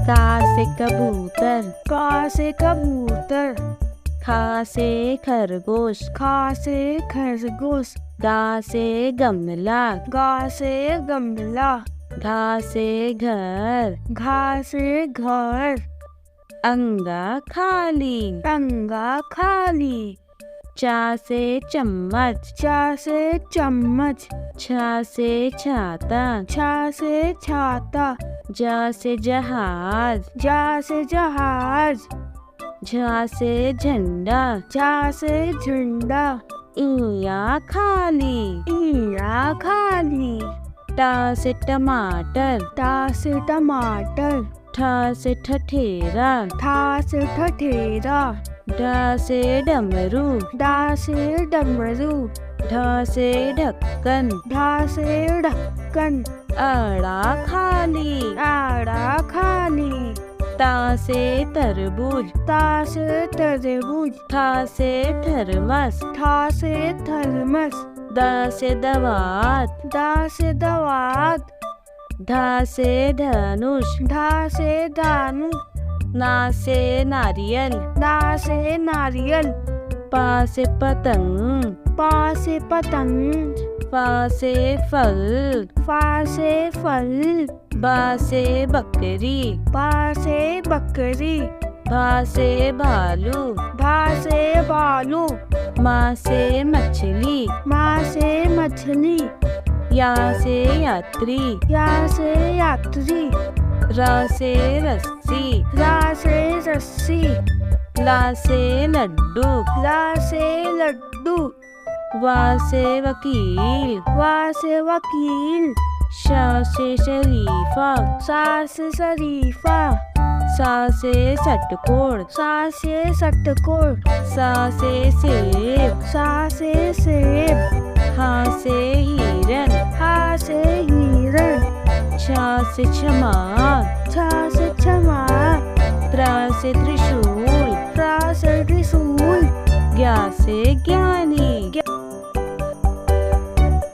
का से कबूतर, का से कबूतर, खा से खरगोश, खा से खरगोश, गा से गमला, गा से गमला, घा से घर, घा से घर, अंगा खाली, टंगा खाली, चा से चम्मच, चा से चम्मच, छा से छाता, छा से छाता, जा से जहाज, जा से जहाज, झा से झंडा, झा से झंडा, इया खाली, ईया खाली, टा से टमाटर, टा से टमाटर, ठा से ठठेरा, ठा से ठठेरा, डा से डमरू, डा से डमरू, ढा से ढक्कन, ढा से ढक्कन, अड़ा खाली, आड़ा खाली, ता से तरबूज, ता से तरबूज, ठा से थर्मस, ठा से थर्मस, दा से दवात, दा से दवात, धा से धनुष, ढा से धानुष, ना से नारियल, ना से नारियल, पा से पतंग, पा से पतंग, फा से फल, फा से फल, बा से बकरी, बा से बकरी, भा से भालू, भा से भालू, माँ से मछली, माँ से मछली, या से यात्री, या से यात्री, रा से रस्सी, रा से रस्सी, ला से लड्डू, ला से लड्डू, वा से वकील, वा से वकील, शा से शरीफा, सा से शरीफा, सा से षटकोण, सा से षटकोण, सा से सेब, सा से सेब, हा से हिरन, हा से हिरण, छा से क्षमा, छा से क्षमा, त्रा से त्रिशूल, रा से त्रिशूल, ज्ञा से ज्ञानी।